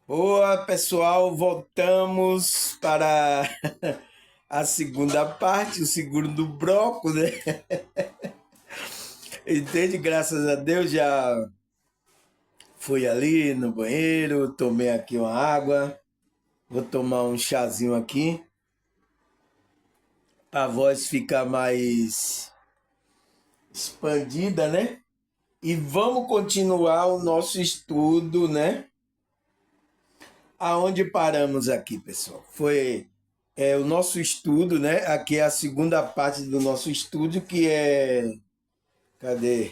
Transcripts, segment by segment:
Boa, pessoal, voltamos para a segunda parte, o segundo bloco, né? Entende? Graças a Deus já fui ali no banheiro, tomei aqui uma água, vou tomar um chazinho aqui, a voz ficar mais expandida, né? E vamos continuar o nosso estudo, né? Aonde paramos aqui, pessoal? Foi o nosso estudo, né? Aqui é a segunda parte do nosso estudo, que é. Cadê?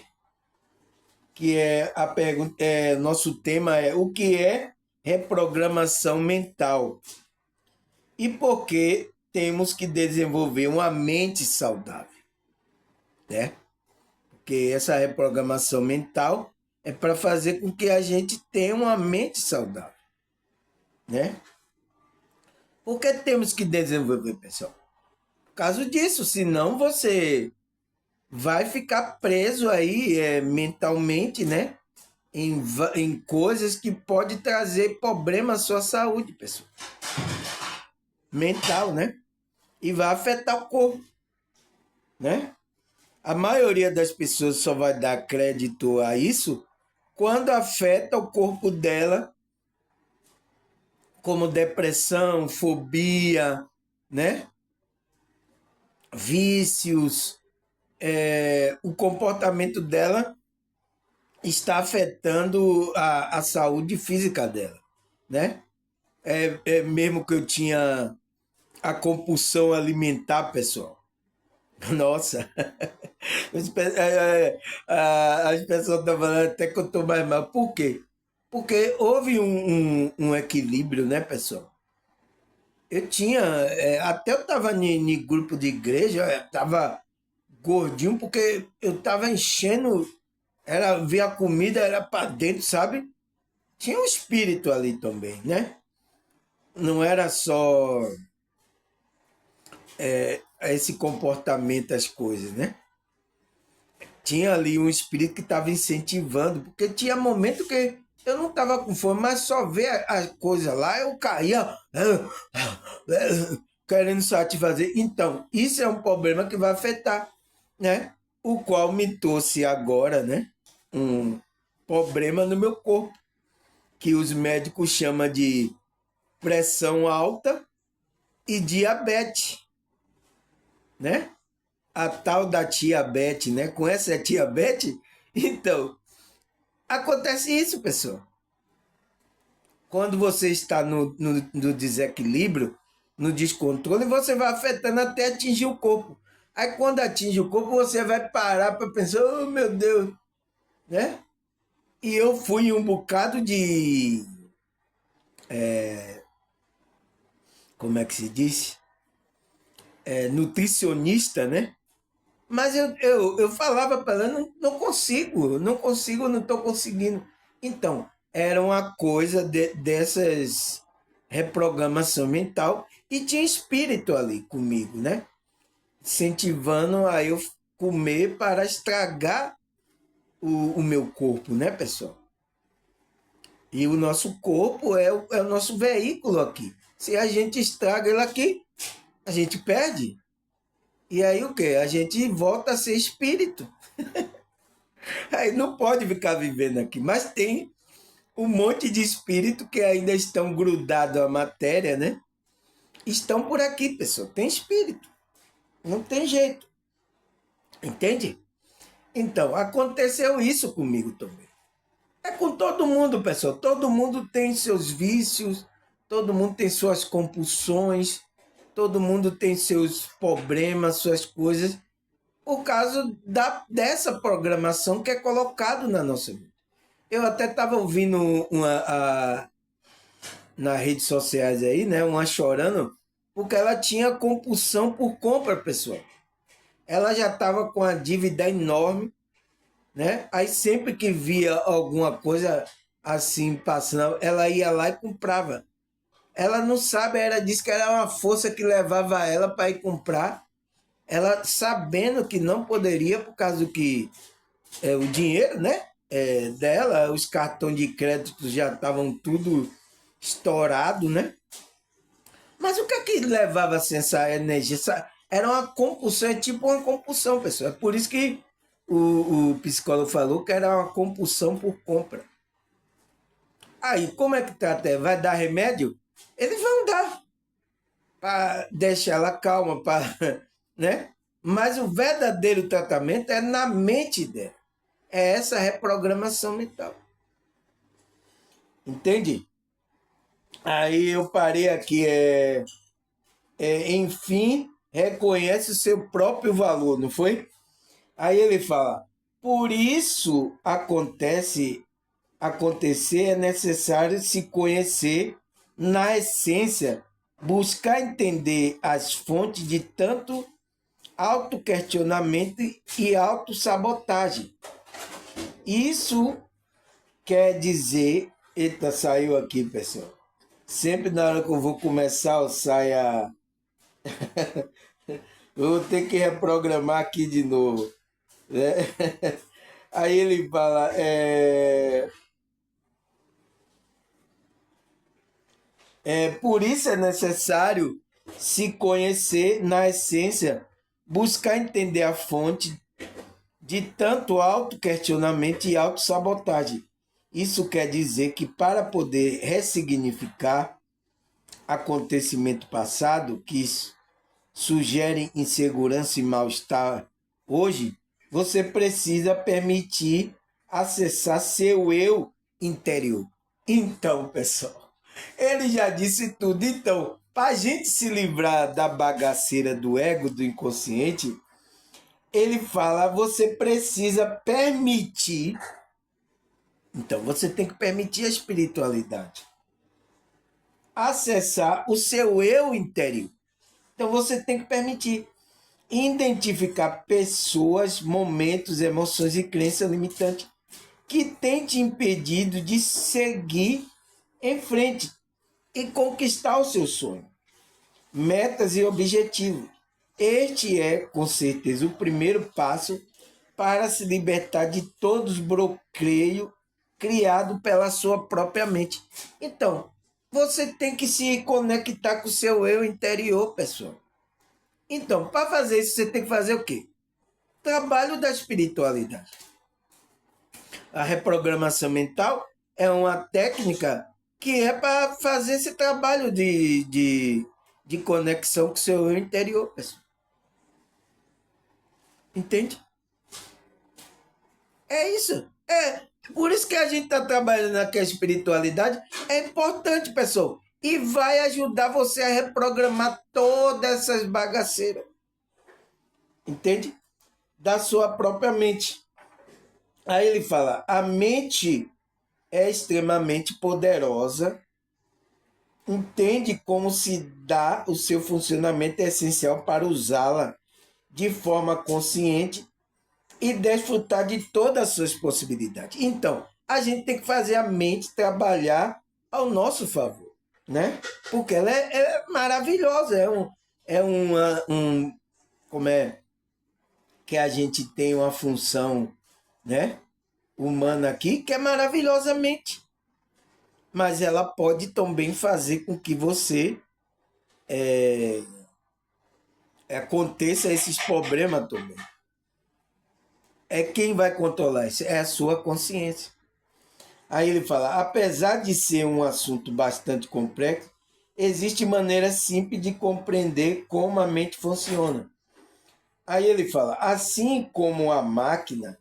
Que é a pergunta. Nosso tema é o que é reprogramação mental e por que temos que desenvolver uma mente saudável, né? Porque essa reprogramação mental é para fazer com que a gente tenha uma mente saudável, né? Por que temos que desenvolver, pessoal? Por causa disso, senão você vai ficar preso aí mentalmente, né? Em coisas que pode trazer problema à sua saúde, pessoal. Mental, né? E vai afetar o corpo, né? A maioria das pessoas só vai dar crédito a isso quando afeta o corpo dela, como depressão, fobia, né? Vícios, o comportamento dela está afetando a saúde física dela, né? Mesmo que eu tinha a compulsão alimentar, pessoal. Nossa, as pessoas estão falando até que eu estou mais mal. Por quê? Porque houve um equilíbrio, né, pessoal? Eu tinha, até eu estava em grupo de igreja, eu estava gordinho porque eu estava enchendo, era ver a comida, era para dentro, sabe? Tinha um espírito ali também, né? Não era só esse comportamento, as coisas, né? Tinha ali um espírito que estava incentivando, porque tinha momento que eu não estava com fome, mas só ver a coisa lá, eu caía querendo satisfazer. Então, isso é um problema que vai afetar, né? O qual me trouxe agora, né? Um problema no meu corpo, que os médicos chamam de pressão alta e diabetes, né? A tal da diabetes, né? Conhece a diabetes? Então, acontece isso, pessoal. Quando você está no desequilíbrio, no descontrole, você vai afetando até atingir o corpo. Aí quando atinge o corpo, você vai parar para pensar, oh meu Deus, né? E eu fui um bocado de, como é que se diz? Nutricionista, né? Mas eu falava para ela, não consigo, não consigo, não estou conseguindo. Então, era uma coisa dessas reprogramação mental e tinha espírito ali comigo, né? Incentivando a eu comer para estragar o meu corpo, né, pessoal? E o nosso corpo é o nosso veículo aqui. Se a gente estraga ele aqui, a gente perde. E aí o quê? A gente volta a ser espírito. Aí não pode ficar vivendo aqui. Mas tem um monte de espírito que ainda estão grudados à matéria, né? Estão por aqui, pessoal. Tem espírito. Não tem jeito. Entende? Então, aconteceu isso comigo também. É com todo mundo, pessoal. Todo mundo tem seus vícios, todo mundo tem suas compulsões, todo mundo tem seus problemas, suas coisas, por causa dessa programação que é colocado na nossa vida. Eu até estava ouvindo nas redes sociais aí, né? Uma chorando, porque ela tinha compulsão por compra, pessoal. Ela já estava com a dívida enorme, né? Aí sempre que via alguma coisa assim passando, ela ia lá e comprava. Ela não sabe, ela disse que era uma força que levava ela para ir comprar. Ela sabendo que não poderia por causa do que o dinheiro, né? Dela, os cartões de crédito já estavam tudo estourado, né? Mas o que é que levava assim, essa energia? Era uma compulsão, é tipo uma compulsão, pessoal. É por isso que o psicólogo falou que era uma compulsão por compra. Aí, como é que trata? Vai dar remédio? Eles vão dar para deixar ela calma, para, né? Mas o verdadeiro tratamento é na mente dela. É essa reprogramação mental. Entende? Aí eu parei aqui, enfim, reconhece o seu próprio valor, não foi? Aí ele fala, por isso acontecer é necessário se conhecer na essência, buscar entender as fontes de tanto autoquestionamento e autossabotagem. Isso quer dizer, eita, saiu aqui, pessoal. Sempre na hora que eu vou começar, eu saio eu vou ter que reprogramar aqui de novo, né? Aí ele fala, por isso é necessário se conhecer na essência, buscar entender a fonte de tanto autoquestionamento e autossabotagem. Isso quer dizer que para poder ressignificar acontecimento passado que sugerem insegurança e mal-estar hoje, você precisa permitir acessar seu eu interior. Então, pessoal, ele já disse tudo. Então, para a gente se livrar da bagaceira do ego, do inconsciente, ele fala, você precisa permitir. Então, você tem que permitir a espiritualidade. Acessar o seu eu interior. Então, você tem que permitir identificar pessoas, momentos, emoções e crenças limitantes que têm te impedido de seguir em frente e conquistar o seu sonho, metas e objetivos. Este é, com certeza, o primeiro passo para se libertar de todos os bloqueios criados pela sua própria mente. Então, você tem que se conectar com o seu eu interior, pessoal. Então, para fazer isso, você tem que fazer o quê? Trabalho da espiritualidade. A reprogramação mental é uma técnica que é para fazer esse trabalho de conexão com o seu eu interior, pessoal. Entende? É isso. Por isso que a gente está trabalhando aqui a espiritualidade. É importante, pessoal. E vai ajudar você a reprogramar todas essas bagaceiras. Entende? Da sua própria mente. Aí ele fala, a mente é extremamente poderosa, entende como se dá o seu funcionamento essencial para usá-la de forma consciente e desfrutar de todas as suas possibilidades. Então, a gente tem que fazer a mente trabalhar ao nosso favor, né? Porque ela é maravilhosa, como é que a gente tem uma função, né, humana aqui que é maravilhosamente, mas ela pode também fazer com que você aconteça esses problemas também. É quem vai controlar isso? É a sua consciência. Aí ele fala, apesar de ser um assunto bastante complexo, existe maneira simples de compreender como a mente funciona. Aí ele fala, assim como a máquina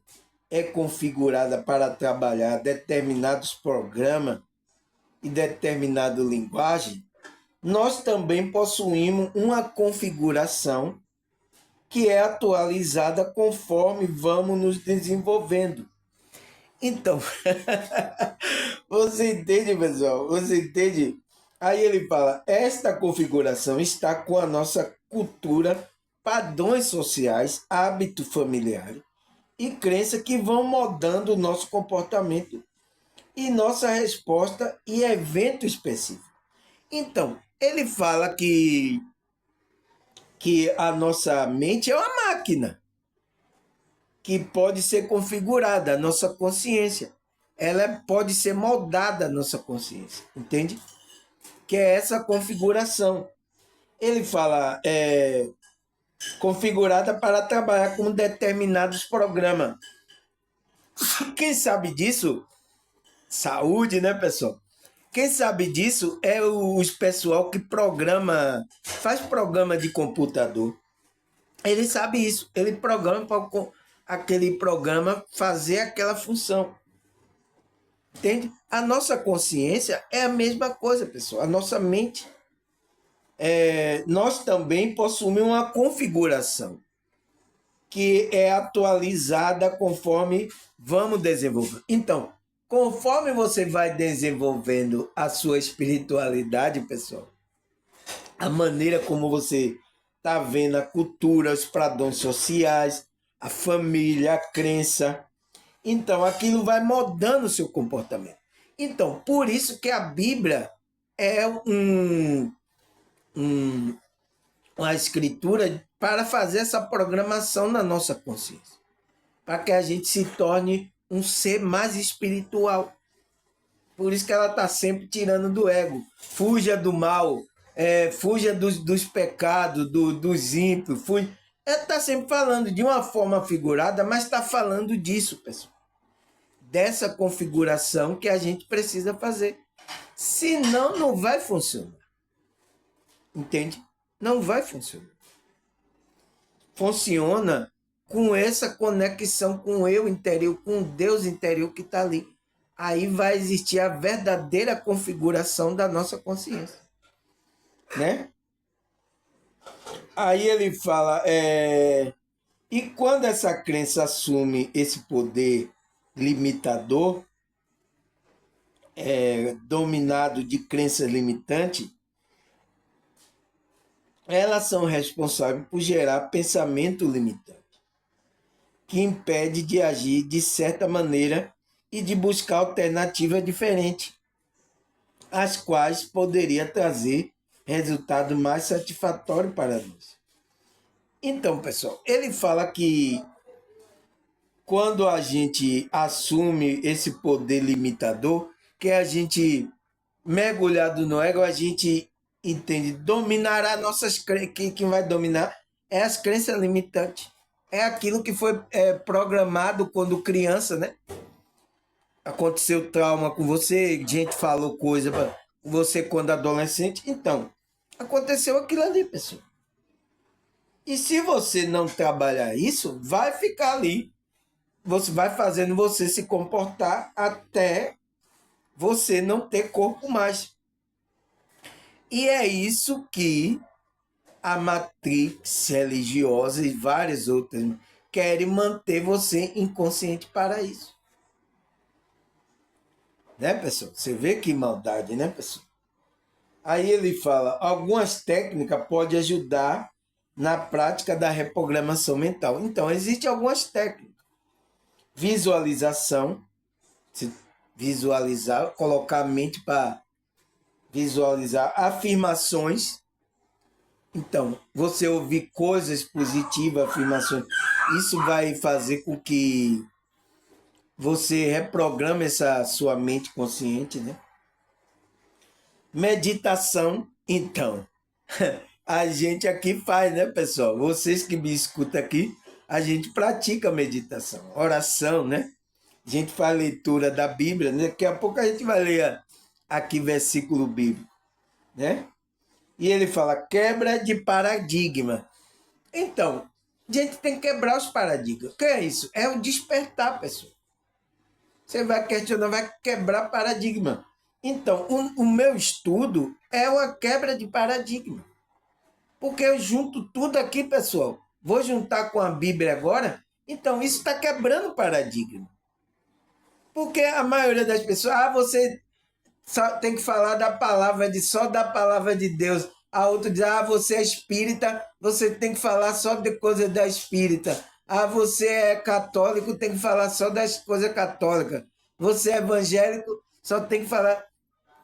é configurada para trabalhar determinados programas e determinada linguagem, nós também possuímos uma configuração que é atualizada conforme vamos nos desenvolvendo. Então, você entende, pessoal? Você entende? Aí ele fala: esta configuração está com a nossa cultura, padrões sociais, hábito familiar e crença que vão moldando o nosso comportamento e nossa resposta e evento específico. Então, ele fala que a nossa mente é uma máquina que pode ser configurada, a nossa consciência. Ela pode ser moldada, a nossa consciência, entende? que é essa configuração. Ele fala configurada para trabalhar com determinados programas. Quem sabe disso? Saúde, né, pessoal? Quem sabe disso é os pessoal que faz programa de computador. Ele sabe isso, ele programa para aquele programa fazer aquela função. Entende? A nossa consciência é a mesma coisa, pessoal. A nossa mente, nós também possuímos uma configuração que é atualizada conforme vamos desenvolver. Então, conforme você vai desenvolvendo a sua espiritualidade, pessoal, a maneira como você está vendo a cultura, os padrões sociais, a família, a crença, então aquilo vai mudando o seu comportamento. Então, por isso que a Bíblia é uma escritura para fazer essa programação na nossa consciência, para que a gente se torne um ser mais espiritual. Por isso que ela está sempre tirando do ego. Fuja do mal, fuja dos pecados, dos ímpios. Ela está sempre falando de uma forma figurada, mas está falando disso, pessoal. Dessa configuração que a gente precisa fazer. Senão, não vai funcionar. Entende? Não vai funcionar. Funciona com essa conexão com o eu interior, com o Deus interior que está ali. Aí vai existir a verdadeira configuração da nossa consciência. Né? Aí ele fala, e quando essa crença assume esse poder limitador, dominado de crenças limitantes, elas são responsáveis por gerar pensamento limitante, que impede de agir de certa maneira e de buscar alternativas diferentes, as quais poderia trazer resultado mais satisfatório para nós. Então, pessoal, ele fala que quando a gente assume esse poder limitador, que a gente mergulhado no ego, a gente entende, dominará nossas crenças. Quem vai dominar é as crenças limitantes. É aquilo que foi programado quando criança, né? Aconteceu trauma com você, gente falou coisa para você quando adolescente. Então, aconteceu aquilo ali, pessoal. E se você não trabalhar isso, vai ficar ali. Você vai fazendo você se comportar até você não ter corpo mais. E é isso que a matrix religiosa e várias outras querem manter você inconsciente para isso. Né, pessoal? Você vê que maldade, né, pessoal? Aí ele fala, algumas técnicas podem ajudar na prática da reprogramação mental. Então, existem algumas técnicas. Visualização, se visualizar, colocar a mente para visualizar. Afirmações. Então, você ouvir coisas positivas, afirmações, isso vai fazer com que você reprograme essa sua mente consciente, né? Meditação, então, a gente aqui faz, né, pessoal? Vocês que me escutam aqui, a gente pratica meditação, oração, né? A gente faz leitura da Bíblia, né? Daqui a pouco a gente vai ler aqui versículo bíblico, né? E ele fala, quebra de paradigma. Então, a gente tem que quebrar os paradigmas. O que é isso? É o despertar, pessoal. Você vai questionar, vai quebrar paradigma. Então, o meu estudo é uma quebra de paradigma. Porque eu junto tudo aqui, pessoal. Vou juntar com a Bíblia agora. Então, isso está quebrando paradigma. Porque a maioria das pessoas, você só tem que falar da palavra, só da palavra de Deus. A outra diz, você é espírita, você tem que falar só de coisas da espírita. Você é católico, tem que falar só das coisas católicas. Você é evangélico, só tem que falar.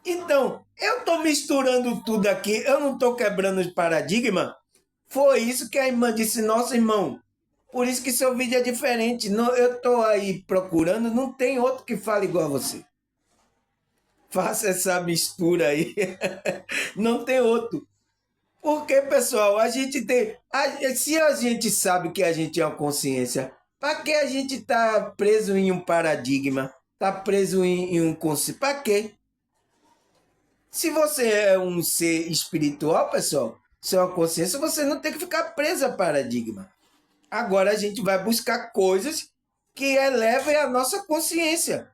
Então, eu estou misturando tudo aqui, eu não estou quebrando os paradigmas. Foi isso que a irmã disse, nosso irmão. Por isso que seu vídeo é diferente. Eu estou aí procurando, não tem outro que fale igual a você. Faça essa mistura aí. Não tem outro. Porque, pessoal, a gente tem. Se a gente sabe que a gente é uma consciência, para que a gente está preso em um paradigma? Está preso em um conceito? Para quê? Se você é um ser espiritual, pessoal, se é uma consciência, você não tem que ficar preso a paradigma. Agora a gente vai buscar coisas que elevem a nossa consciência.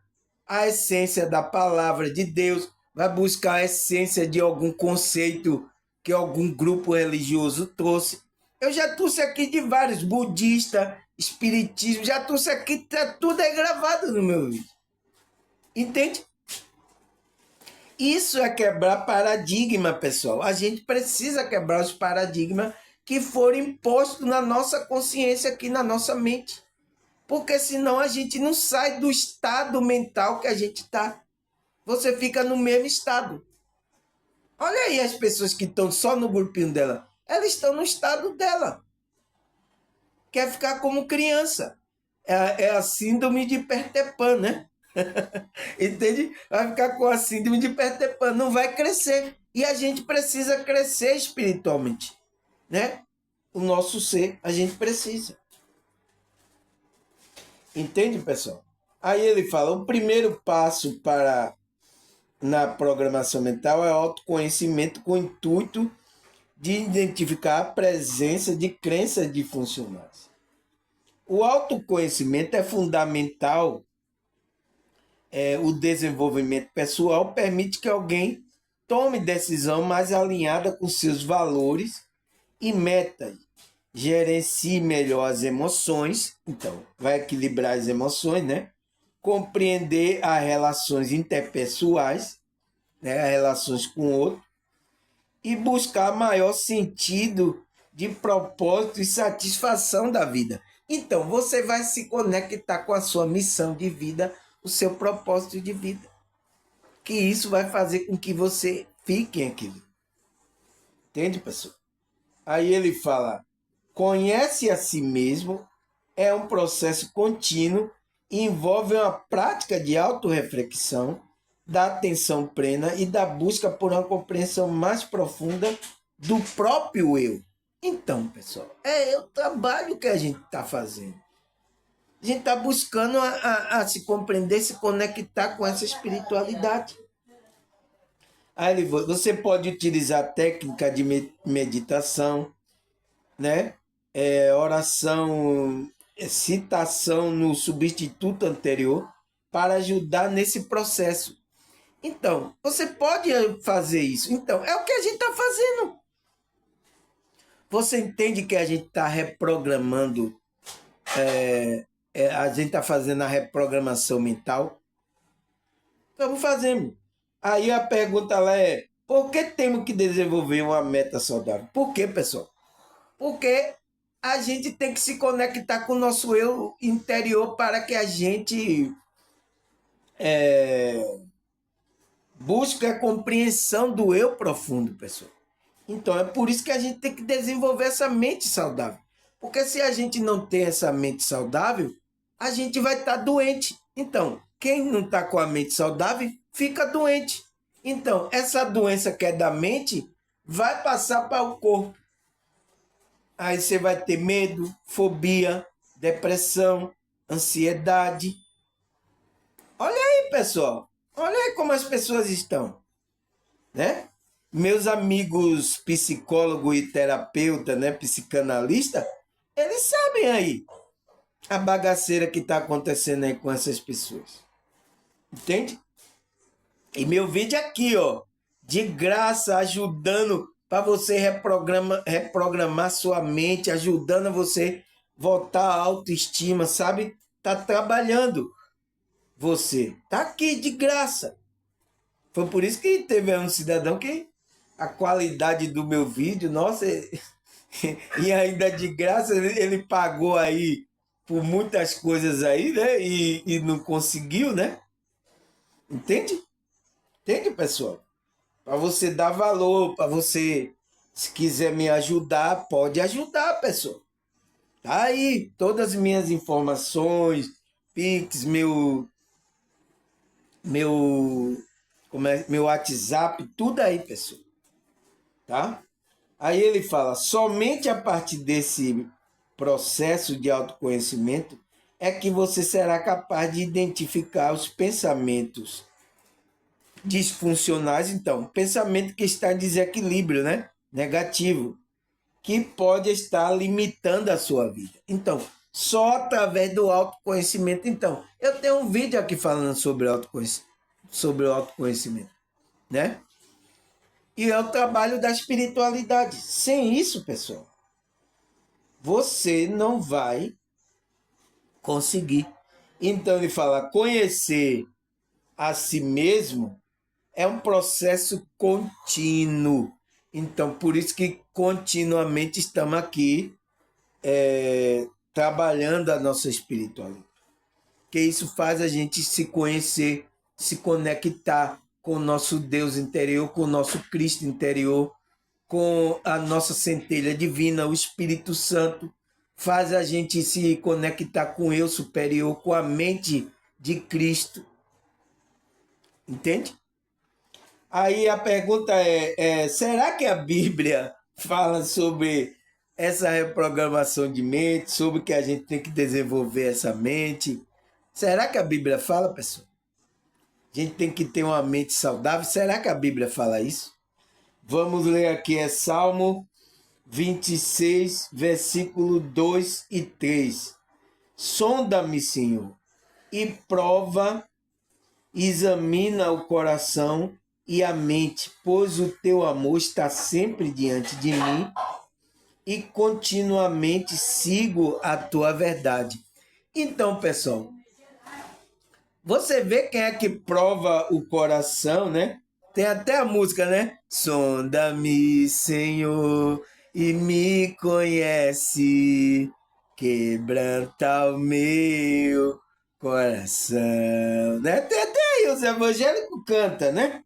A essência da palavra de Deus, vai buscar a essência de algum conceito que algum grupo religioso trouxe. Eu já trouxe aqui de vários, budista, espiritismo, já trouxe aqui, tá, tudo é gravado no meu vídeo. Entende? Isso é quebrar paradigma, pessoal. A gente precisa quebrar os paradigmas que foram impostos na nossa consciência, aqui na nossa mente. Porque senão a gente não sai do estado mental que a gente está. Você fica no mesmo estado. Olha aí as pessoas que estão só no grupinho dela. Elas estão no estado dela. Quer ficar como criança. É a síndrome de Peter Pan, né? Entende? Vai ficar com a síndrome de Peter Pan. Não vai crescer. E a gente precisa crescer espiritualmente. Né? O nosso ser, a gente precisa. Entende, pessoal? Aí ele fala, o primeiro passo para na programação mental é o autoconhecimento com o intuito de identificar a presença de crenças disfuncionais. O autoconhecimento é fundamental. O desenvolvimento pessoal permite que alguém tome decisão mais alinhada com seus valores e metas, gerencie melhor as emoções, então vai equilibrar as emoções, né? Compreender as relações interpessoais, né? As relações com o outro, e buscar maior sentido de propósito e satisfação da vida. Então, você vai se conectar com a sua missão de vida, o seu propósito de vida. Que isso vai fazer com que você fique em aquilo. Entende, pessoal? Aí ele fala, conhece a si mesmo, é um processo contínuo, envolve uma prática de autorreflexão, da atenção plena e da busca por uma compreensão mais profunda do próprio eu. Então, pessoal, é o trabalho que a gente está fazendo. A gente está buscando a se compreender, se conectar com essa espiritualidade. Aí você pode utilizar técnica de meditação, né? Oração, citação no substituto anterior para ajudar nesse processo. Então, você pode fazer isso. Então, é o que a gente está fazendo. Você entende que a gente está reprogramando, a gente está fazendo a reprogramação mental? Estamos fazendo. Aí a pergunta lá é, por que temos que desenvolver uma meta saudável? Por quê, pessoal? Porque a gente tem que se conectar com o nosso eu interior para que a gente busque a compreensão do eu profundo, pessoal. Então é por isso que a gente tem que desenvolver essa mente saudável. Porque se a gente não tem essa mente saudável, a gente vai estar doente. Então, quem não está com a mente saudável, fica doente. Então, essa doença que é da mente vai passar para o corpo. Aí você vai ter medo, fobia, depressão, ansiedade. Olha aí, pessoal. Olha aí como as pessoas estão, né? Meus amigos psicólogo e terapeuta, né, psicanalista, eles sabem aí a bagaceira que está acontecendo aí com essas pessoas. Entende? E meu vídeo aqui, ó, de graça, ajudando para você reprogramar sua mente, ajudando você voltar à autoestima, sabe? Tá trabalhando você. Tá aqui de graça. Foi por isso que teve um cidadão que a qualidade do meu vídeo, nossa, e ainda de graça ele pagou aí por muitas coisas aí, né? E não conseguiu, né? Entende? Entende, pessoal? Para você dar valor, para você, se quiser me ajudar, pode ajudar, pessoal. Tá aí todas as minhas informações, Pix, meu, meu WhatsApp, tudo aí, pessoal. Tá? Aí ele fala, somente a partir desse processo de autoconhecimento é que você será capaz de identificar os pensamentos disfuncionais, então, pensamento que está em desequilíbrio, né? Negativo, que pode estar limitando a sua vida. Então, só através do autoconhecimento. Então, eu tenho um vídeo aqui falando sobre o autoconhecimento, né? E é o trabalho da espiritualidade. Sem isso, pessoal, você não vai conseguir. Então ele fala, conhecer a si mesmo é um processo contínuo. Então, por isso que continuamente estamos aqui trabalhando a nossa espiritualidade. Que isso faz a gente se conhecer, se conectar com o nosso Deus interior, com o nosso Cristo interior, com a nossa centelha divina, o Espírito Santo, faz a gente se conectar com o eu superior, com a mente de Cristo. Entende? Aí a pergunta será que a Bíblia fala sobre essa reprogramação de mente, sobre que a gente tem que desenvolver essa mente? Será que a Bíblia fala, pessoal? A gente tem que ter uma mente saudável. Será que a Bíblia fala isso? Vamos ler aqui, é Salmo 26, versículo 2 e 3. Sonda-me, Senhor, e prova, examina o coração e a mente, pois o teu amor está sempre diante de mim e continuamente sigo a tua verdade. Então, pessoal, você vê quem é que prova o coração, né? Tem até a música, né? Sonda-me, Senhor, e me conhece, quebranta o meu coração, né? Tem até aí, os evangélicos cantam, né?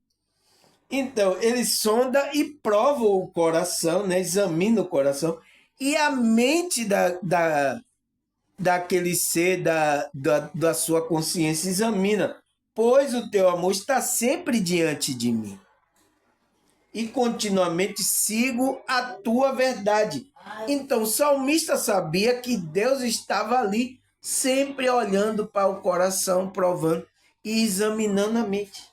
Então, ele sonda e prova o coração, né? Examina o coração. E a mente daquele ser, da sua consciência, examina. Pois o teu amor está sempre diante de mim. E continuamente sigo a tua verdade. Então, o salmista sabia que Deus estava ali, sempre olhando para o coração, provando e examinando a mente.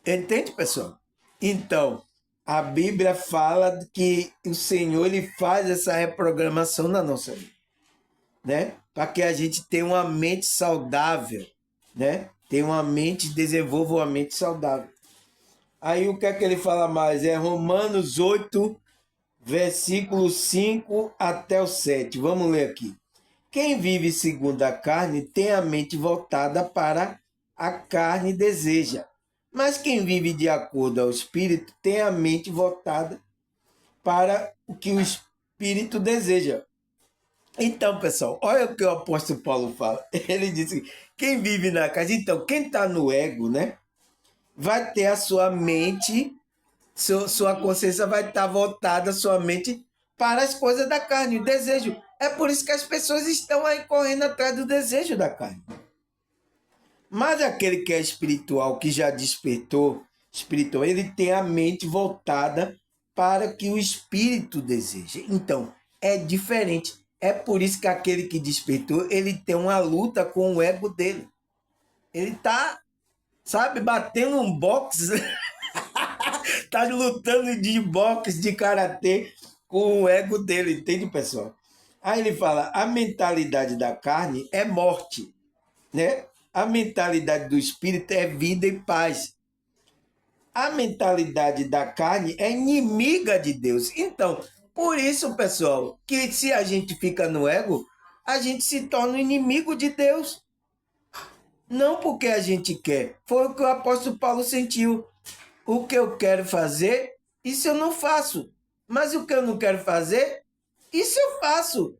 Entende, pessoal? Então, a Bíblia fala que o Senhor ele faz essa reprogramação na nossa vida, né? Para que a gente tenha uma mente saudável, né? Tenha uma mente, desenvolva uma mente saudável. Aí o que é que ele fala mais? É Romanos 8, versículos 5 até o 7. Vamos ler aqui. Quem vive segundo a carne tem a mente voltada para a carne e deseja. Mas quem vive de acordo ao Espírito tem a mente voltada para o que o Espírito deseja. Então, pessoal, olha o que o apóstolo Paulo fala. Ele disse que quem vive na carne, então, quem está no ego, né? Vai ter a sua mente, sua consciência vai estar voltada, sua mente, para as coisas da carne, o desejo. É por isso que as pessoas estão aí correndo atrás do desejo da carne. Mas aquele que é espiritual, que já despertou, espiritual, ele tem a mente voltada para o que o espírito deseja. Então, é diferente. É por isso que aquele que despertou, ele tem uma luta com o ego dele. Ele tá, sabe, batendo um boxe, tá lutando de boxe, de karatê com o ego dele, entende, pessoal? Aí ele fala, a mentalidade da carne é morte, né? A mentalidade do espírito é vida e paz. A mentalidade da carne é inimiga de Deus. Então, por isso, pessoal, que se a gente fica no ego, a gente se torna inimigo de Deus. Não porque a gente quer. Foi o que o apóstolo Paulo sentiu. O que eu quero fazer, isso eu não faço. Mas o que eu não quero fazer, isso eu faço.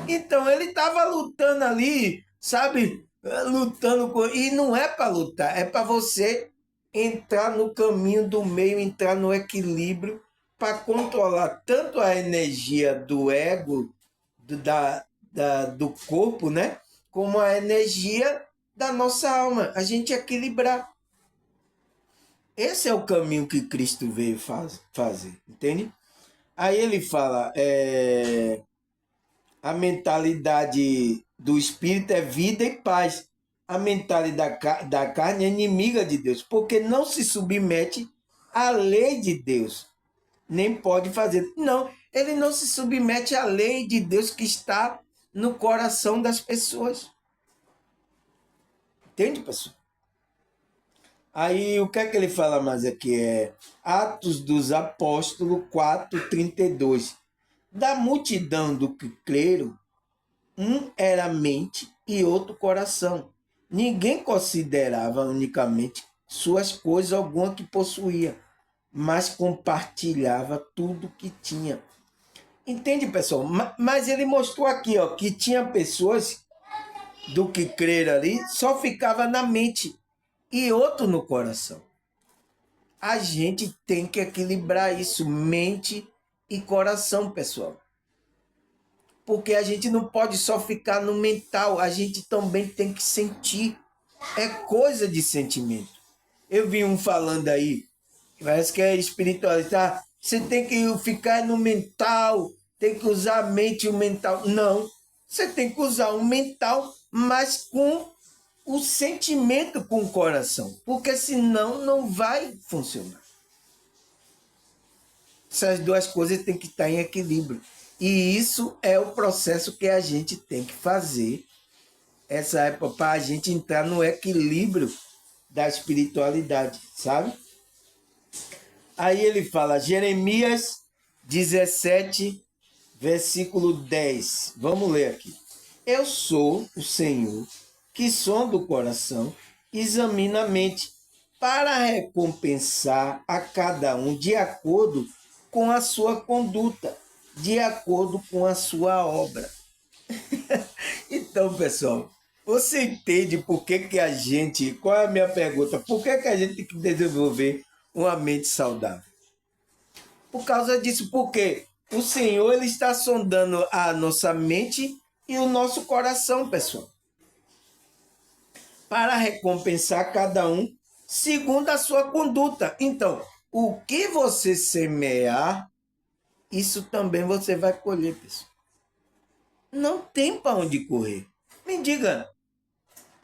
Então, ele estava lutando ali, sabe? Lutando com... E não é para lutar, é para você entrar no caminho do meio, entrar no equilíbrio para controlar tanto a energia do ego, do corpo, né? Como a energia da nossa alma, a gente equilibrar. Esse é o caminho que Cristo veio fazer, entende? Aí ele fala, a mentalidade do espírito é vida e paz. A mentalidade da carne é inimiga de Deus, porque não se submete à lei de Deus, nem pode fazer. Não, ele não se submete à lei de Deus que está no coração das pessoas. Entende, pessoal? Aí o que é que ele fala mais aqui? Atos dos Apóstolos 4:32. Da multidão do que creram, um era mente e outro coração. Ninguém considerava unicamente suas coisas alguma que possuía, mas compartilhava tudo que tinha. Entende, pessoal? Mas ele mostrou aqui, ó, que tinha pessoas do que crer ali, só ficava na mente e outro no coração. A gente tem que equilibrar isso, mente e coração, pessoal. Porque a gente não pode só ficar no mental, a gente também tem que sentir. É coisa de sentimento. Eu vi um falando aí, parece que é espiritualidade. Você tem que ficar no mental, tem que usar a mente e o mental. Não, você tem que usar o mental, mas com o sentimento, com o coração. Porque senão não vai funcionar. Essas duas coisas têm que estar em equilíbrio. E isso é o processo que a gente tem que fazer essa época para a gente entrar no equilíbrio da espiritualidade, sabe? Aí ele fala, Jeremias 17, versículo 10. Vamos ler aqui. Eu sou o Senhor, que sonda o coração, examina a mente, para recompensar a cada um de acordo com a sua conduta, de acordo com a sua obra. Então, pessoal, você entende por que, que a gente. Qual é a minha pergunta? Por que, que a gente tem que desenvolver uma mente saudável? Por causa disso, porque o Senhor ele está sondando a nossa mente e o nosso coração, pessoal, para recompensar cada um segundo a sua conduta. Então, o que você semear, isso também você vai colher, pessoal. Não tem para onde correr. Me diga,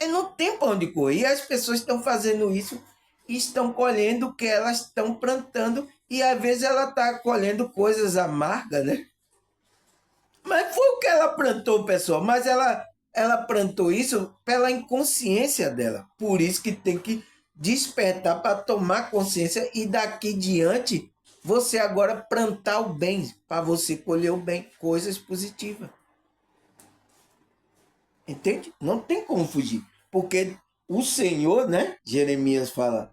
não tem para onde correr. E as pessoas estão fazendo isso e estão colhendo o que elas estão plantando. E às vezes ela está colhendo coisas amargas, né? Mas foi o que ela plantou, pessoal. Mas ela plantou isso pela inconsciência dela. Por isso que tem que despertar para tomar consciência e daqui diante você agora plantar o bem, para você colher o bem, coisas positivas. Entende? Não tem como fugir. Porque o Senhor, né? Jeremias fala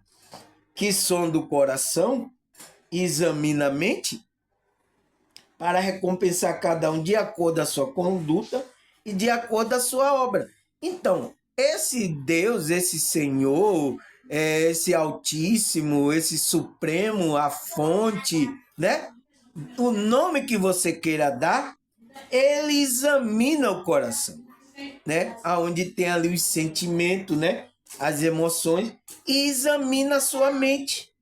que sonda o coração e examina a mente para recompensar cada um de acordo com a sua conduta e de acordo com a sua obra. Então, esse Deus, esse Senhor, esse Altíssimo, esse Supremo, a fonte, né? O nome que você queira dar, ele examina o coração, né? Aonde tem ali os sentimentos, né? As emoções, e examina a sua mente.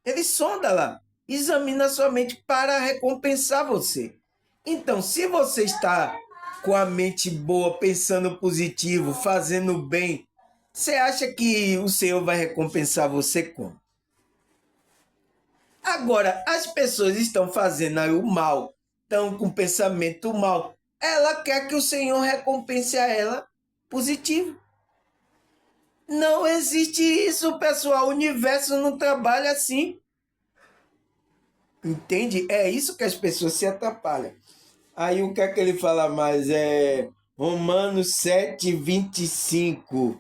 Ele sonda lá, examina a sua mente para recompensar você. Então, se você está com a mente boa, pensando positivo, fazendo bem, você acha que o Senhor vai recompensar você como? Agora, as pessoas estão fazendo aí o mal, estão com pensamento mal. Ela quer que o Senhor recompense a ela positivo. Não existe isso, pessoal. O universo não trabalha assim. Entende? É isso que as pessoas se atrapalham. Aí o que é que ele fala mais? Romanos 7:25.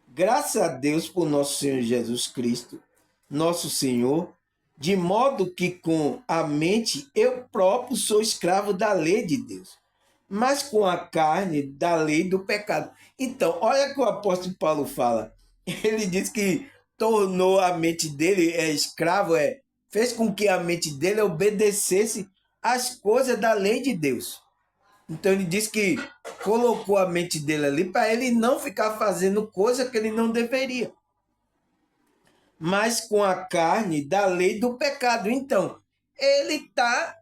Graças a Deus por nosso Senhor Jesus Cristo, nosso Senhor, de modo que com a mente eu próprio sou escravo da lei de Deus, mas com a carne da lei do pecado. Então, olha o que o apóstolo Paulo fala. Ele diz que tornou a mente dele escravo, fez com que a mente dele obedecesse às coisas da lei de Deus. Então ele diz que colocou a mente dele ali para ele não ficar fazendo coisa que ele não deveria. Mas com a carne da lei do pecado. Então, ele está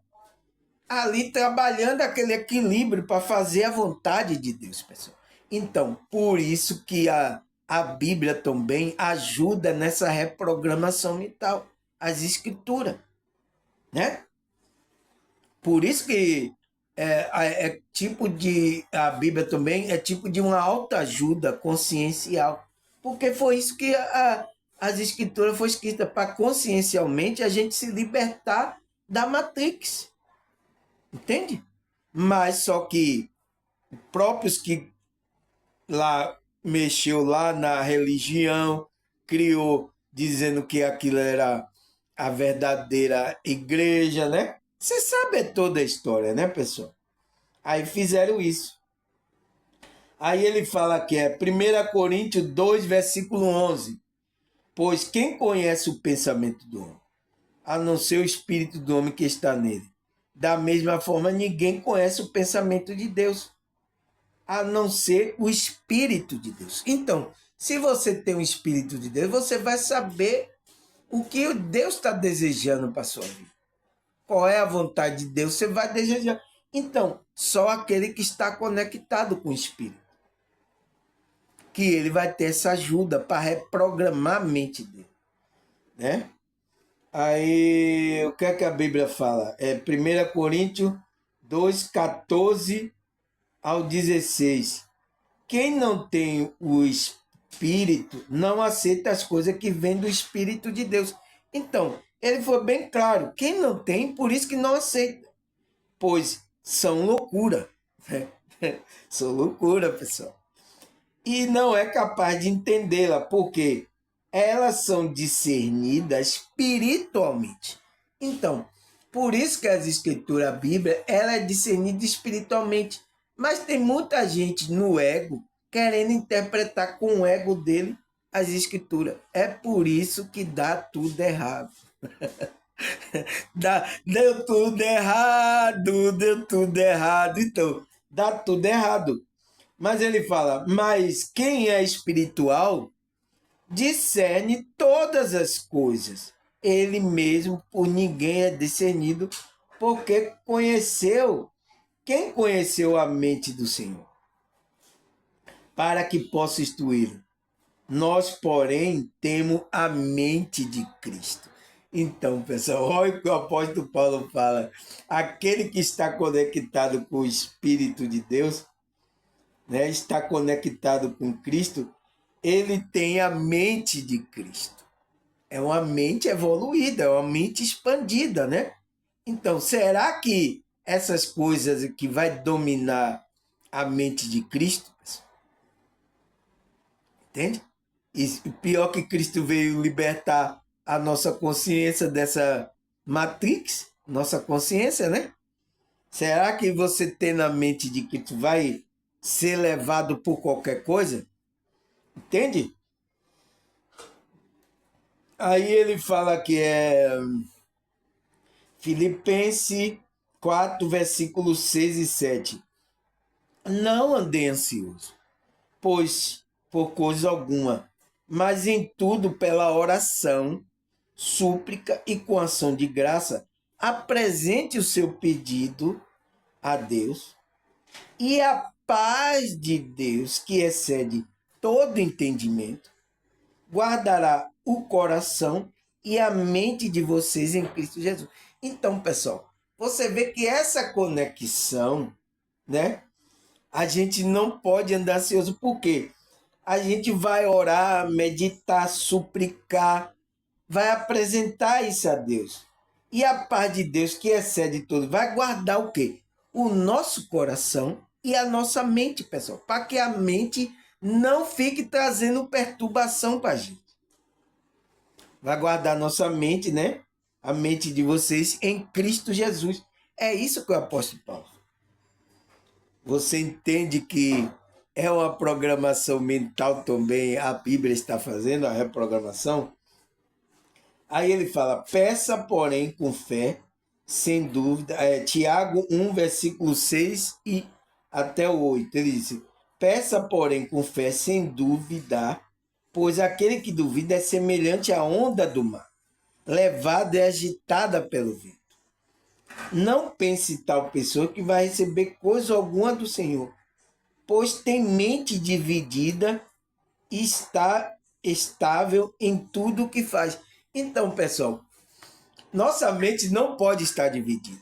ali trabalhando aquele equilíbrio para fazer a vontade de Deus, pessoal. Então, por isso que a Bíblia também ajuda nessa reprogramação mental, as escrituras, né? Por isso que é tipo de a Bíblia também é tipo de uma autoajuda consciencial, porque foi isso que as escrituras foi escrita para consciencialmente a gente se libertar da Matrix, entende? Mas só que próprios que lá mexeu lá na religião, criou dizendo que aquilo era a verdadeira igreja, né? Você sabe toda a história, né, pessoal? Aí fizeram isso. Aí ele fala que é 1 Coríntios 2, versículo 11. Pois quem conhece o pensamento do homem, a não ser o espírito do homem que está nele? Da mesma forma, ninguém conhece o pensamento de Deus, a não ser o Espírito de Deus. Então, se você tem o Espírito de Deus, você vai saber o que Deus está desejando para a sua vida. Qual é a vontade de Deus, você vai desejar. Então, só aquele que está conectado com o Espírito, que ele vai ter essa ajuda para reprogramar a mente dele, né? Aí, o que é que a Bíblia fala? É 1 Coríntios 2, 14 ao 16. Quem não tem o Espírito não aceita as coisas que vêm do Espírito de Deus. Então, ele foi bem claro. Quem não tem, por isso que não aceita. Pois são loucura. São loucura, pessoal. E não é capaz de entendê-la, porque elas são discernidas espiritualmente. Então, por isso que as escrituras, a Bíblia, ela é discernida espiritualmente. Mas tem muita gente no ego querendo interpretar com o ego dele as escrituras. É por isso que dá tudo errado. Deu tudo errado, deu tudo errado. Então, dá tudo errado. Mas ele fala, mas quem é espiritual discerne todas as coisas. Ele mesmo por ninguém é discernido, porque conheceu. Quem conheceu a mente do Senhor? Para que possa instruí-lo. Nós, porém, temos a mente de Cristo. Então, pessoal, olha o que o apóstolo Paulo fala. Aquele que está conectado com o Espírito de Deus, né, está conectado com Cristo, ele tem a mente de Cristo. É uma mente evoluída, é uma mente expandida, né? Então, será que essas coisas que vai dominar a mente de Cristo, entende? E pior que Cristo veio libertar a nossa consciência dessa matrix, nossa consciência, né? Será que você tendo a mente de Cristo vai ser levado por qualquer coisa? Entende? Aí ele fala que é Filipenses 4, versículos 6 e 7. Não andei ansioso, pois por coisa alguma, mas em tudo pela oração, súplica e com ação de graça, apresente o seu pedido a Deus, e a paz de Deus, que excede todo entendimento, guardará o coração e a mente de vocês em Cristo Jesus. Então, pessoal, você vê que essa conexão, né? A gente não pode andar ansioso, porque a gente vai orar, meditar, suplicar, vai apresentar isso a Deus. E a paz de Deus, que excede tudo, vai guardar o quê? O nosso coração e a nossa mente, pessoal, para que a mente não fique trazendo perturbação para a gente. Vai guardar nossa mente, né? A mente de vocês em Cristo Jesus. É isso que o apóstolo Paulo. Você entende que é uma programação mental também, a Bíblia está fazendo a reprogramação? Aí ele fala, peça, porém, com fé, sem dúvida. Tiago 1, versículo 6 e até o 8. Ele disse: peça, porém, com fé, sem duvidar, pois aquele que duvida é semelhante à onda do mar, levada e agitada pelo vento. Não pense tal pessoa que vai receber coisa alguma do Senhor, pois tem mente dividida e está estável em tudo o que faz. Então, pessoal, nossa mente não pode estar dividida.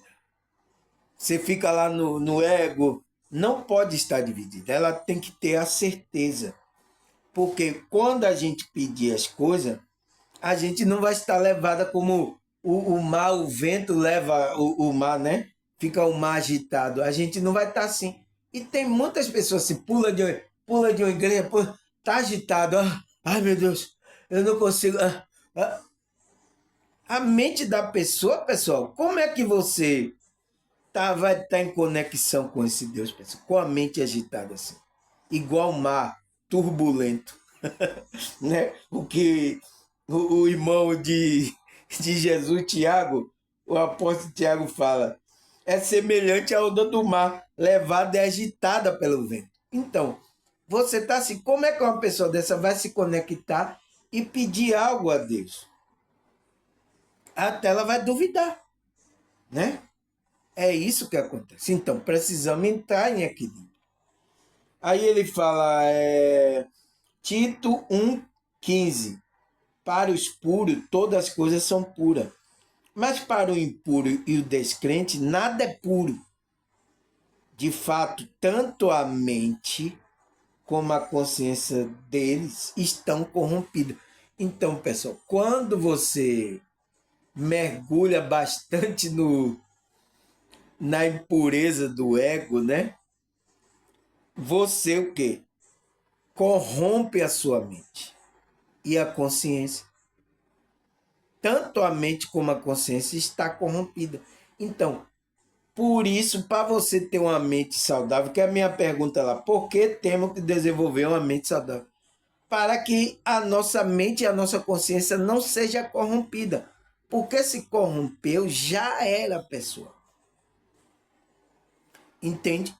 Você fica lá no ego, não pode estar dividida. Ela tem que ter a certeza. Porque quando a gente pedir as coisas, a gente não vai estar levada como o mar, o vento leva o mar, né? Fica o mar agitado. A gente não vai estar assim. E tem muitas pessoas assim, pula de uma igreja, pula, tá agitado. Ah, ai, meu Deus, eu não consigo. A mente da pessoa, pessoal, como é que você vai estar em conexão com esse Deus, pessoal? Com a mente agitada assim. Igual o mar turbulento. Né? O que o irmão de Jesus, Tiago, o apóstolo Tiago fala, é semelhante à onda do mar, levada e agitada pelo vento. Então, você está assim, como é que uma pessoa dessa vai se conectar e pedir algo a Deus? Até ela vai duvidar, né? É isso que acontece. Então, precisamos entrar em equilíbrio. Aí ele fala, Tito 1,15. Para os puros, todas as coisas são puras. Mas para o impuro e o descrente, nada é puro. De fato, tanto a mente como a consciência deles estão corrompidas. Então, pessoal, quando você mergulha bastante na impureza do ego, né? Você o quê? Corrompe a sua mente e a consciência. Tanto a mente como a consciência está corrompida. Então, por isso, para você ter uma mente saudável, que é a minha pergunta lá, por que temos que desenvolver uma mente saudável? Para que a nossa mente e a nossa consciência não seja corrompida. Porque se corrompeu, já era a pessoa. Entende?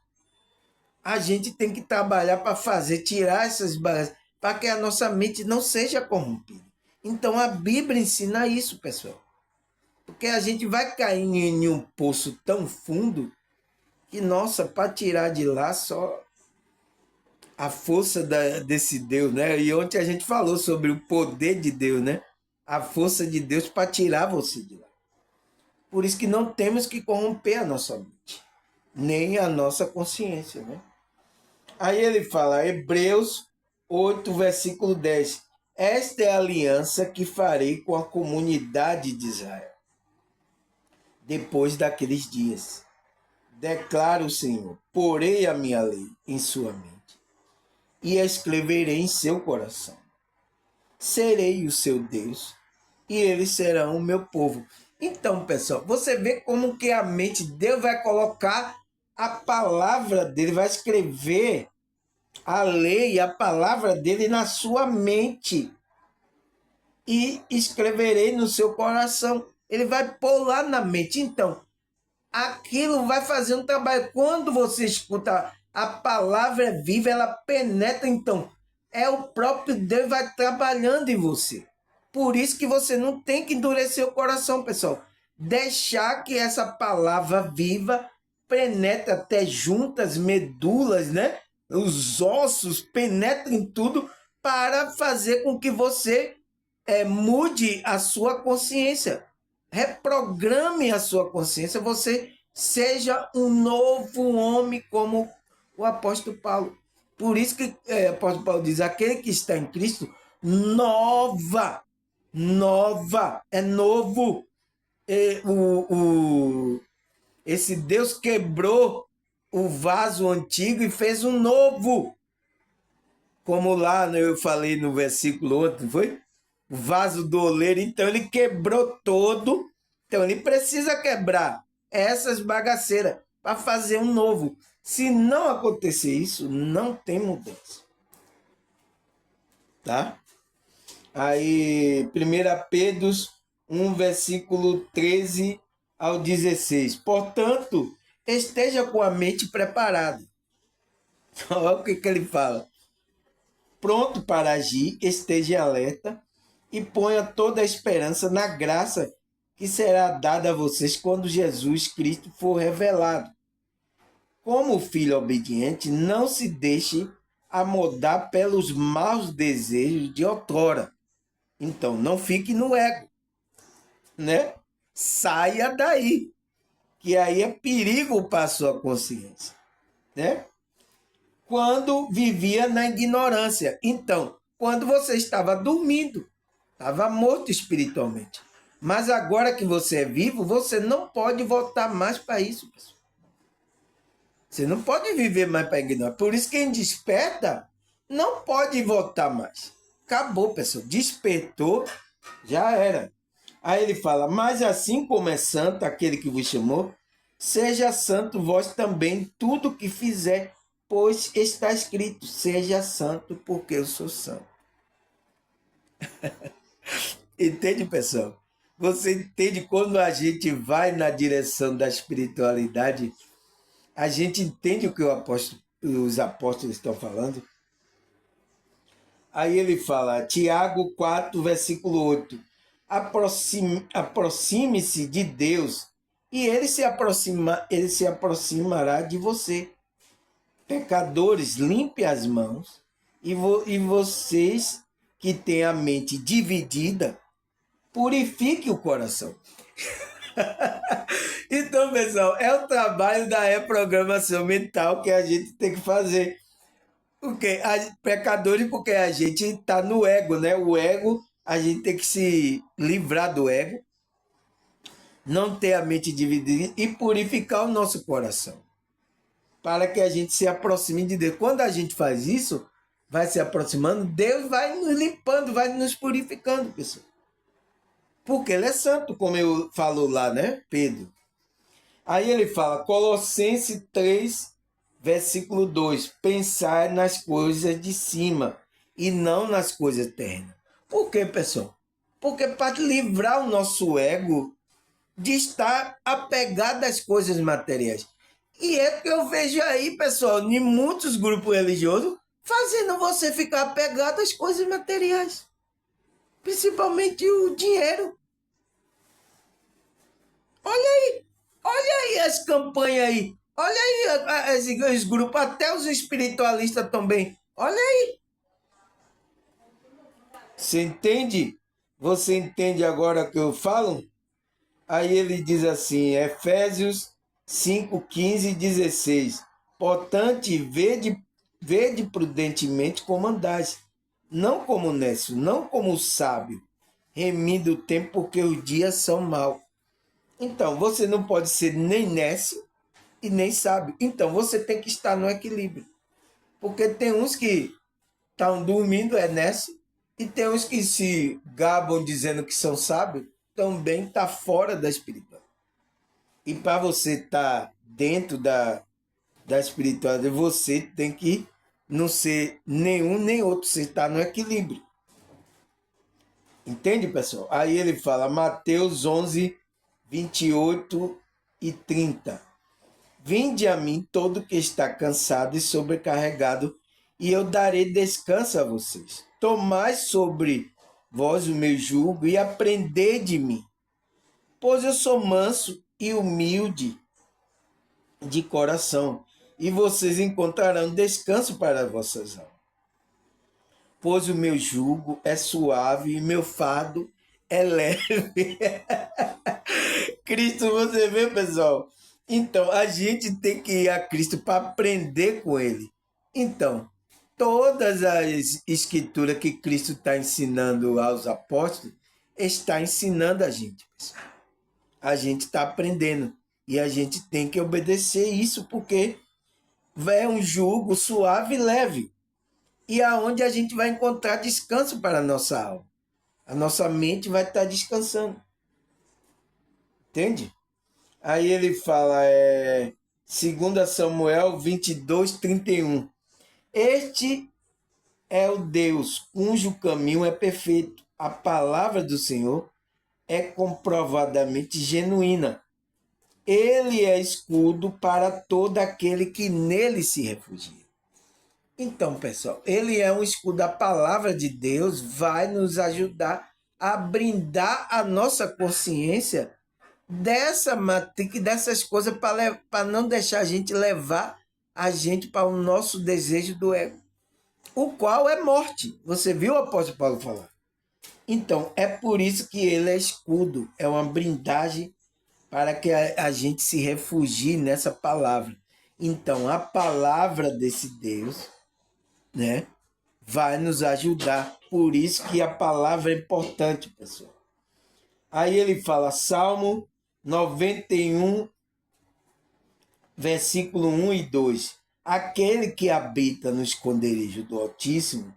A gente tem que trabalhar para fazer, tirar essas barreiras, para que a nossa mente não seja corrompida. Então a Bíblia ensina isso, pessoal. Porque a gente vai cair em um poço tão fundo que, nossa, para tirar de lá só a força desse Deus, né? E ontem a gente falou sobre o poder de Deus, né? A força de Deus para tirar você de lá. Por isso que não temos que corromper a nossa mente, nem a nossa consciência, né? Aí ele fala, Hebreus 8, versículo 10. Esta é a aliança que farei com a comunidade de Israel depois daqueles dias. Declara o Senhor, porei a minha lei em sua mente e a escreverei em seu coração. Serei o seu Deus e eles serão o meu povo. Então, pessoal, você vê como que a mente de Deus vai colocar a palavra dele, vai escrever a lei, a palavra dele na sua mente e escreverei no seu coração. Ele vai pôr lá na mente. Então, aquilo vai fazer um trabalho. Quando você escuta a palavra é viva, ela penetra. Então, é o próprio Deus que vai trabalhando em você. Por isso que você não tem que endurecer o coração, pessoal. Deixar que essa palavra viva penetre até juntas, medulas, né? Os ossos penetrem em tudo para fazer com que você mude a sua consciência, reprograme a sua consciência, você seja um novo homem como o apóstolo Paulo. Por isso que o apóstolo Paulo diz, aquele que está em Cristo, nova, é novo. Esse Deus quebrou o vaso antigo e fez um novo. Como lá eu falei no versículo ontem, foi? O vaso do oleiro, então ele quebrou todo, então ele precisa quebrar essas bagaceiras para fazer um novo. Se não acontecer isso, não tem mudança. Tá? Aí, 1 Pedro 1, versículo 13 ao 16. Portanto, esteja com a mente preparada, Olha o que ele fala. Pronto para agir, esteja alerta e ponha toda a esperança na graça que será dada a vocês quando Jesus Cristo for revelado. Como filho obediente, não se deixe amodar pelos maus desejos de outrora. Então, não fique no ego, né? Saia daí, que aí é perigo para a sua consciência, né? Quando vivia na ignorância. Então, quando você estava dormindo, estava morto espiritualmente. Mas agora que você é vivo, você não pode voltar mais para isso, pessoal. Você não pode viver mais para ignorar. Por isso, quem desperta não pode voltar mais. Acabou, pessoal. Despertou, já era. Aí ele fala, mas assim como é santo aquele que vos chamou, seja santo vós também tudo que fizer, pois está escrito, seja santo porque eu sou santo. Entende, pessoal? Você entende quando a gente vai na direção da espiritualidade, a gente entende o que os apóstolos estão falando? Aí ele fala, Tiago 4, versículo 8, aproxime-se de Deus e ele se aproximará de você. Pecadores, limpe as mãos e vocês que têm a mente dividida, purifique o coração. Então, pessoal, é o trabalho da reprogramação mental que a gente tem que fazer. Porque pecadores, porque a gente está no ego, né? O ego, a gente tem que se livrar do ego, não ter a mente dividida e purificar o nosso coração, para que a gente se aproxime de Deus. Quando a gente faz isso, vai se aproximando, Deus vai nos limpando, vai nos purificando, pessoal. Porque ele é santo, como eu falo lá, né, Pedro? Aí ele fala, Colossenses 3, versículo 2, pensar nas coisas de cima e não nas coisas terrenas. Por quê, pessoal? Porque para livrar o nosso ego de estar apegado às coisas materiais. E é que eu vejo aí, pessoal, em muitos grupos religiosos, fazendo você ficar apegado às coisas materiais. Principalmente o dinheiro. Olha aí as campanhas aí. Olha aí os grupos, até os espiritualistas também. Olha aí. Você entende? Você entende agora o que eu falo? Aí ele diz assim, Efésios 5, 15 e 16. Portanto, vede prudentemente como andais, não como nécio, não como sábio, remindo o tempo porque os dias são maus. Então, você não pode ser nem nécio e nem sábio. Então, você tem que estar no equilíbrio. Porque tem uns que estão dormindo, é nécio, e tem uns que se gabam dizendo que são sábios, também está fora da espiritualidade. E para você estar dentro da espiritualidade, você tem que não ser nenhum nem outro, você está no equilíbrio. Entende, pessoal? Aí ele fala, Mateus 11, 28 e 30. Vinde a mim todo que está cansado e sobrecarregado, e eu darei descanso a vocês. Tomai sobre vós o meu jugo e aprendei de mim, pois eu sou manso e humilde de coração, e vocês encontrarão descanso para vossas almas. Pois o meu jugo é suave e meu fardo é leve. Cristo, você vê, pessoal? Então, a gente tem que ir a Cristo para aprender com ele. Então, todas as escrituras que Cristo está ensinando aos apóstolos, está ensinando a gente, pessoal. A gente está aprendendo. E a gente tem que obedecer isso, porque é um jugo suave e leve. E aonde a gente vai encontrar descanso para a nossa alma. A nossa mente vai estar descansando. Entende? Aí ele fala, 2 Samuel 22, 31. Este é o Deus cujo caminho é perfeito. A palavra do Senhor é comprovadamente genuína. Ele é escudo para todo aquele que nele se refugia. Então, pessoal, ele é um escudo. A palavra de Deus vai nos ajudar a brindar a nossa consciência dessa matriz, dessas coisas, para não deixar a gente levar a gente para o nosso desejo do ego, o qual é morte. Você viu o apóstolo Paulo falar? Então, é por isso que ele é escudo, é uma blindagem para que a gente se refugie nessa palavra. Então, a palavra desse Deus, né, vai nos ajudar. Por isso que a palavra é importante, pessoal. Aí ele fala, Salmo 91, versículo 1 e 2. Aquele que habita no esconderijo do Altíssimo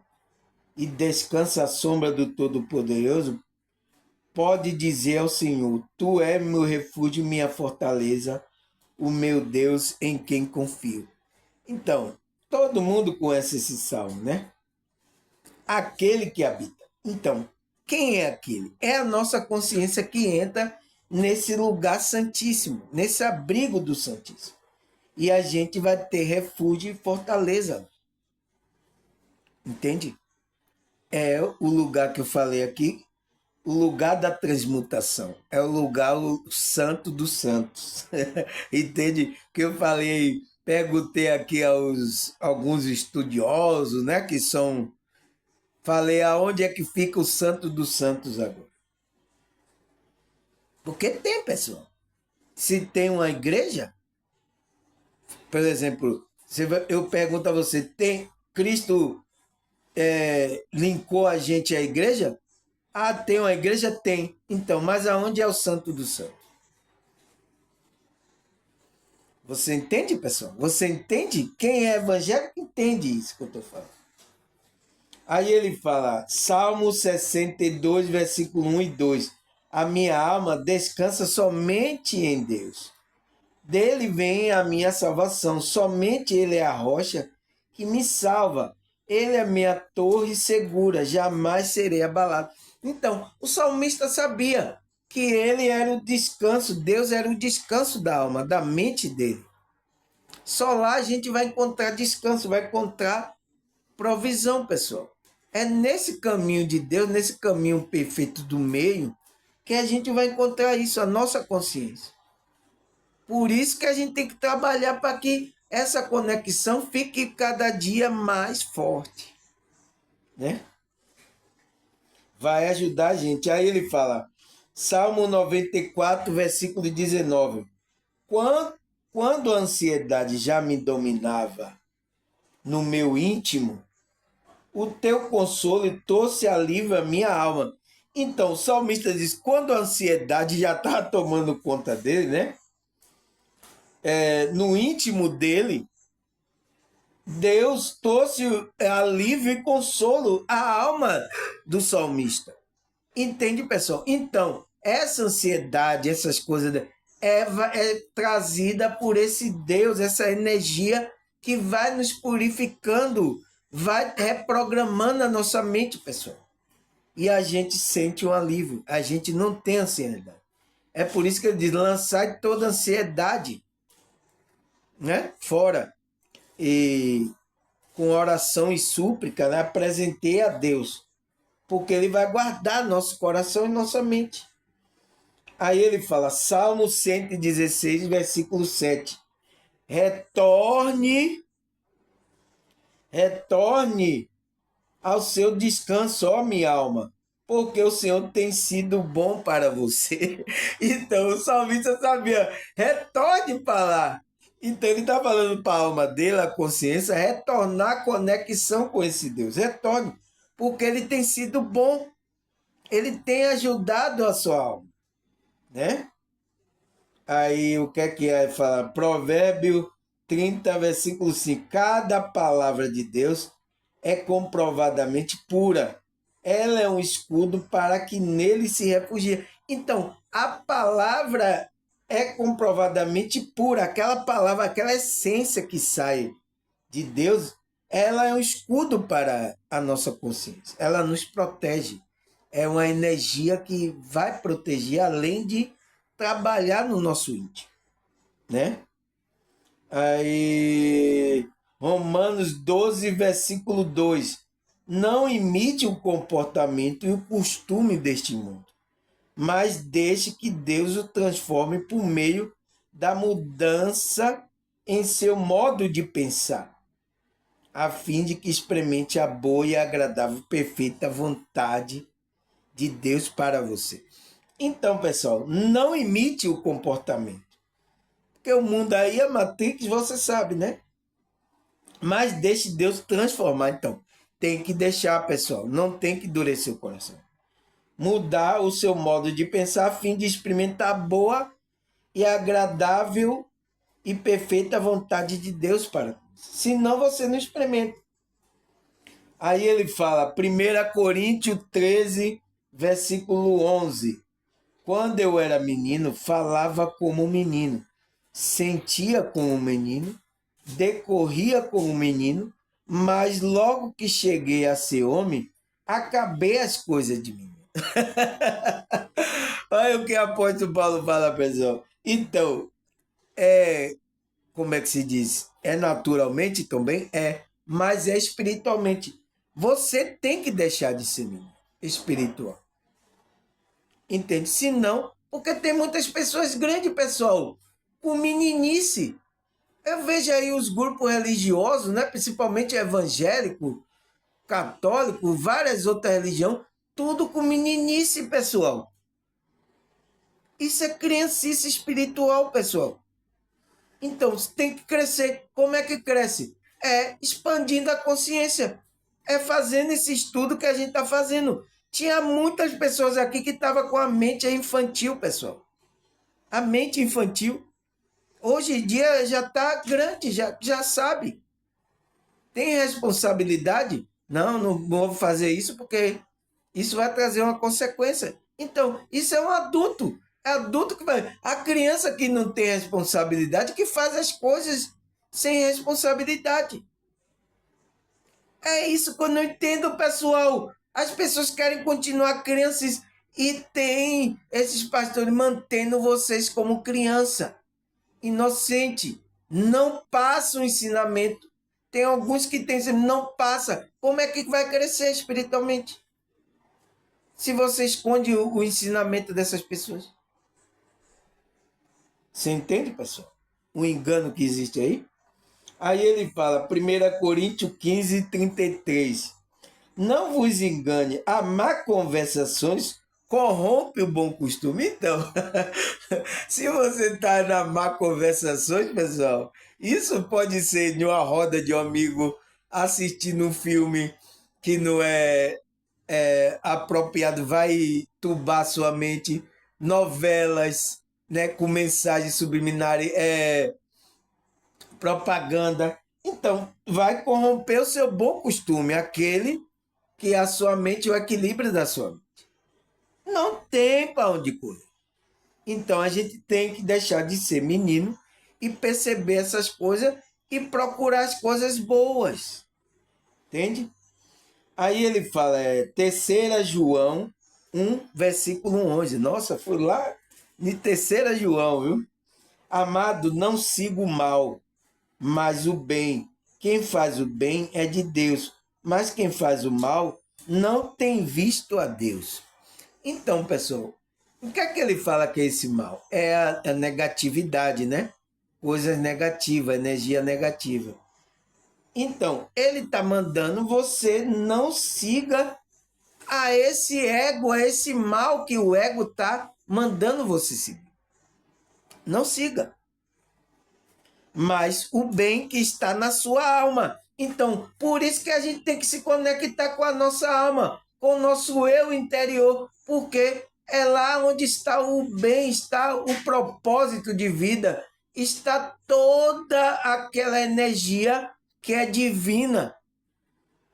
e descansa à sombra do Todo-Poderoso, pode dizer ao Senhor, Tu és meu refúgio, minha fortaleza, o meu Deus em quem confio. Então, todo mundo conhece esse salmo, né? Aquele que habita. Então, quem é aquele? É a nossa consciência que entra nesse lugar santíssimo, nesse abrigo do Santíssimo. E a gente vai ter refúgio e fortaleza. Entende? É o lugar que eu falei aqui, o lugar da transmutação. É o lugar o santo dos santos. Entende? Que eu falei, perguntei aqui aos alguns estudiosos, né, que são. Falei aonde é que fica o santo dos santos agora. Porque tem, pessoal. Se tem uma igreja, por exemplo, eu pergunto a você, tem Cristo linkou a gente à igreja? Ah, tem uma igreja? Tem. Então, mas aonde é o santo dos santos? Você entende, pessoal? Você entende? Quem é evangélico entende isso que eu estou falando. Aí ele fala, Salmo 62, versículo 1 e 2. A minha alma descansa somente em Deus. Dele vem a minha salvação. Somente Ele é a rocha que me salva. Ele é a minha torre segura. Jamais serei abalado. Então, o salmista sabia que ele era o descanso. Deus era o descanso da alma, da mente dele. Só lá a gente vai encontrar descanso, vai encontrar provisão, pessoal. É nesse caminho de Deus, nesse caminho perfeito do meio, que a gente vai encontrar isso, a nossa consciência. Por isso que a gente tem que trabalhar para que essa conexão fique cada dia mais forte, né? Vai ajudar a gente. Aí ele fala, Salmo 94, versículo 19. Quando a ansiedade já me dominava no meu íntimo, o teu consolo trouxe alívio à minha alma. Então, o salmista diz, quando a ansiedade já estava tomando conta dele, né? No íntimo dele, Deus trouxe alívio e consolo à alma do salmista. Entende, pessoal? Então, essa ansiedade, essas coisas, é trazida por esse Deus, essa energia que vai nos purificando, vai reprogramando a nossa mente, pessoal. E a gente sente um alívio. A gente não tem ansiedade. É por isso que ele diz, lançai toda ansiedade, né? Fora. E com oração e súplica, né, apresentei a Deus, porque Ele vai guardar nosso coração e nossa mente. Aí ele fala, Salmo 116, versículo 7. Retorne ao seu descanso, ó minha alma, porque o Senhor tem sido bom para você. Então o salmista sabia, retorne para lá. Então ele está falando para a alma dele, a consciência, retornar a conexão com esse Deus. Retorne, porque ele tem sido bom. Ele tem ajudado a sua alma, né? Aí o que é falar? Provérbio 30, versículo 5. Cada palavra de Deus é comprovadamente pura. Ela é um escudo para que nele se refugie. Então, a palavra é comprovadamente pura. Aquela palavra, aquela essência que sai de Deus, ela é um escudo para a nossa consciência. Ela nos protege. É uma energia que vai proteger, além de trabalhar no nosso íntimo, né? Aí Romanos 12, versículo 2. Não imite o comportamento e o costume deste mundo, mas deixe que Deus o transforme por meio da mudança em seu modo de pensar, a fim de que experimente a boa e agradável, perfeita vontade de Deus para você. Então, pessoal, não imite o comportamento. Porque o mundo aí, a Matrix, você sabe, né? Mas deixe Deus transformar. Então, tem que deixar, pessoal. Não tem que endurecer o coração. Mudar o seu modo de pensar a fim de experimentar a boa e agradável e perfeita vontade de Deus para você. Senão você não experimenta. Aí ele fala, 1 Coríntios 13, versículo 11. Quando eu era menino, falava como um menino, sentia como um menino, decorria como um menino, mas logo que cheguei a ser homem, acabei as coisas de mim. Olha o que o apóstolo Paulo fala, pessoal. Então, como é que se diz? É naturalmente também? Mas é espiritualmente. Você tem que deixar de ser menino espiritual. Entende? Se não, porque tem muitas pessoas grandes, pessoal, com meninice. Eu vejo aí os grupos religiosos, né? Principalmente evangélico, católico, várias outras religiões, tudo com meninice, pessoal. Isso é criancice espiritual, pessoal. Então, você tem que crescer. Como é que cresce? É expandindo a consciência. É fazendo esse estudo que a gente está fazendo. Tinha muitas pessoas aqui que estavam com a mente infantil, pessoal. A mente infantil. Hoje em dia já está grande, já sabe. Tem responsabilidade? Não, não vou fazer isso porque isso vai trazer uma consequência. Então, isso é um adulto. É adulto que vai. A criança que não tem responsabilidade, que faz as coisas sem responsabilidade. É isso que eu não entendo, pessoal. As pessoas querem continuar crianças e tem esses pastores mantendo vocês como criança, inocente. Não passa o ensinamento. Tem alguns que tem, não passa. Como é que vai crescer espiritualmente? Se você esconde o ensinamento dessas pessoas. Você entende, pessoal? O engano que existe aí? Aí ele fala, 1 Coríntios 15, 33. Não vos engane, a má conversações corrompe o bom costume. Então, se você está na má conversações, pessoal, isso pode ser de uma roda de um amigo assistindo um filme que não é apropriado, vai turbar sua mente, novelas, né, com mensagens subliminares, propaganda. Então, vai corromper o seu bom costume, aquele que a sua mente, o equilíbrio da sua mente. Não tem para onde correr. Então, a gente tem que deixar de ser menino e perceber essas coisas e procurar as coisas boas. Entende? Aí ele fala, 3 João 1, versículo 11. Nossa, foi lá de 3 João, viu? Amado, não siga o mal, mas o bem. Quem faz o bem é de Deus, mas quem faz o mal não tem visto a Deus. Então, pessoal, o que é que ele fala que é esse mal? É a negatividade, né? Coisas negativas, energia negativa. Então, ele está mandando você não siga a esse ego, a esse mal que o ego está mandando você seguir. Não siga. Mas o bem que está na sua alma. Então, por isso que a gente tem que se conectar com a nossa alma, com o nosso eu interior, porque é lá onde está o bem, está o propósito de vida, está toda aquela energia que é divina.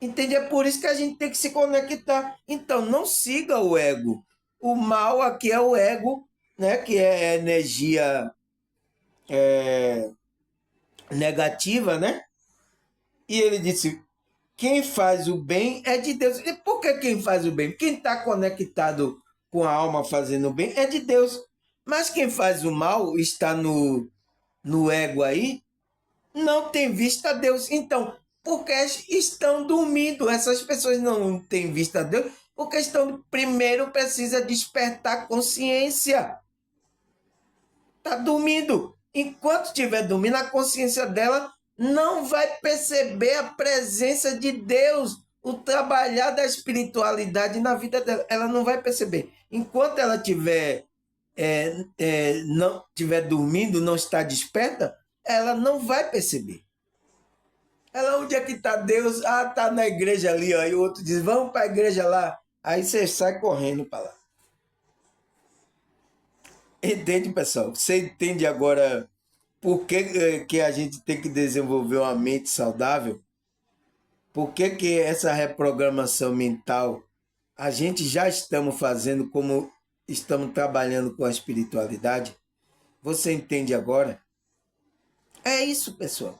Entende? É por isso que a gente tem que se conectar. Então, não siga o ego. O mal aqui é o ego, né? Que é energia negativa, né? E ele disse: quem faz o bem é de Deus. E por que quem faz o bem? Quem está conectado com a alma fazendo o bem é de Deus. Mas quem faz o mal está no ego aí, não têm visto a Deus. Então, porque estão dormindo. Essas pessoas não têm visto a Deus porque estão, primeiro precisa despertar a consciência. Está dormindo. Enquanto estiver dormindo, a consciência dela não vai perceber a presença de Deus, o trabalhar da espiritualidade na vida dela. Ela não vai perceber. Enquanto ela não estiver dormindo, não está desperta, ela não vai perceber. Ela, onde é que está Deus? Ah, está na igreja ali, ó. E o outro diz, vamos para a igreja lá. Aí você sai correndo para lá. Entende, pessoal? Você entende agora por que a gente tem que desenvolver uma mente saudável? Por que essa reprogramação mental a gente já estamos fazendo como estamos trabalhando com a espiritualidade? Você entende agora? É isso, pessoal.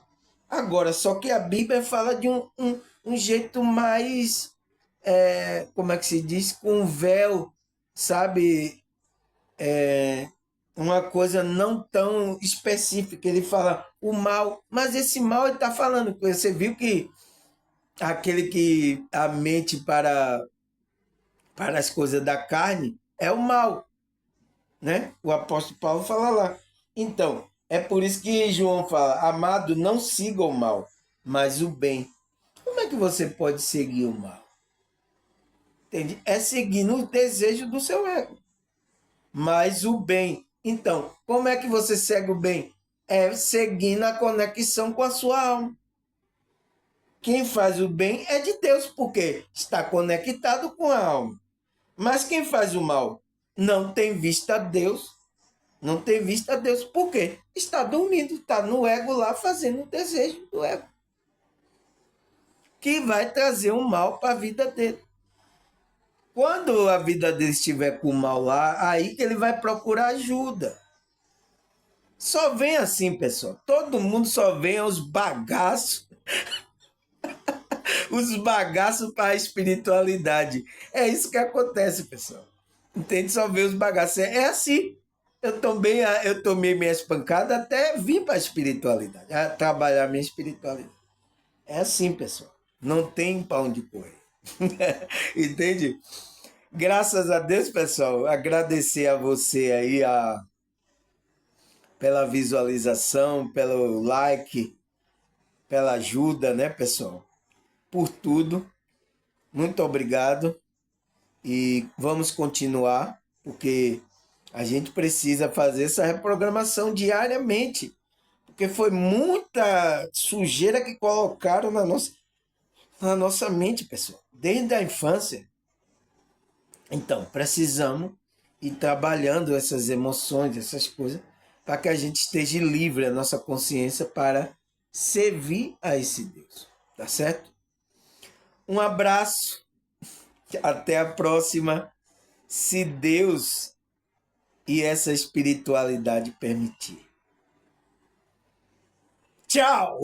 Agora, só que a Bíblia fala de um jeito mais, como é que se diz? Com um véu, sabe? Uma coisa não tão específica. Ele fala o mal, mas esse mal ele está falando. Você viu que aquele que a mente para as coisas da carne é o mal, né? O apóstolo Paulo fala lá. Então, é por isso que João fala, amado, não siga o mal, mas o bem. Como é que você pode seguir o mal? Entende? É seguir o desejo do seu ego. Mas o bem. Então, como é que você segue o bem? É seguindo a conexão com a sua alma. Quem faz o bem é de Deus, porque está conectado com a alma. Mas quem faz o mal não tem visto a Deus. Não tem visto a Deus. Por quê? Está dormindo, está no ego lá fazendo o desejo do ego. Que vai trazer um mal para a vida dele. Quando a vida dele estiver com o mal lá, aí que ele vai procurar ajuda. Só vem assim, pessoal. Todo mundo só vem aos bagaços. Os bagaços para a espiritualidade. É isso que acontece, pessoal. Entende? Só vê os bagaços. É assim. Eu tomei minhas pancadas até vir para a espiritualidade. A trabalhar minha espiritualidade. É assim, pessoal. Não tem para onde correr. Entende? Graças a Deus, pessoal. Agradecer a você aí pela visualização, pelo like, pela ajuda, né, pessoal? Por tudo. Muito obrigado. E vamos continuar, porque a gente precisa fazer essa reprogramação diariamente. Porque foi muita sujeira que colocaram na nossa mente, pessoal, desde a infância. Então, precisamos ir trabalhando essas emoções, essas coisas, para que a gente esteja livre, a nossa consciência, para servir a esse Deus. Tá certo? Um abraço, até a próxima, se Deus e essa espiritualidade permitir. Tchau!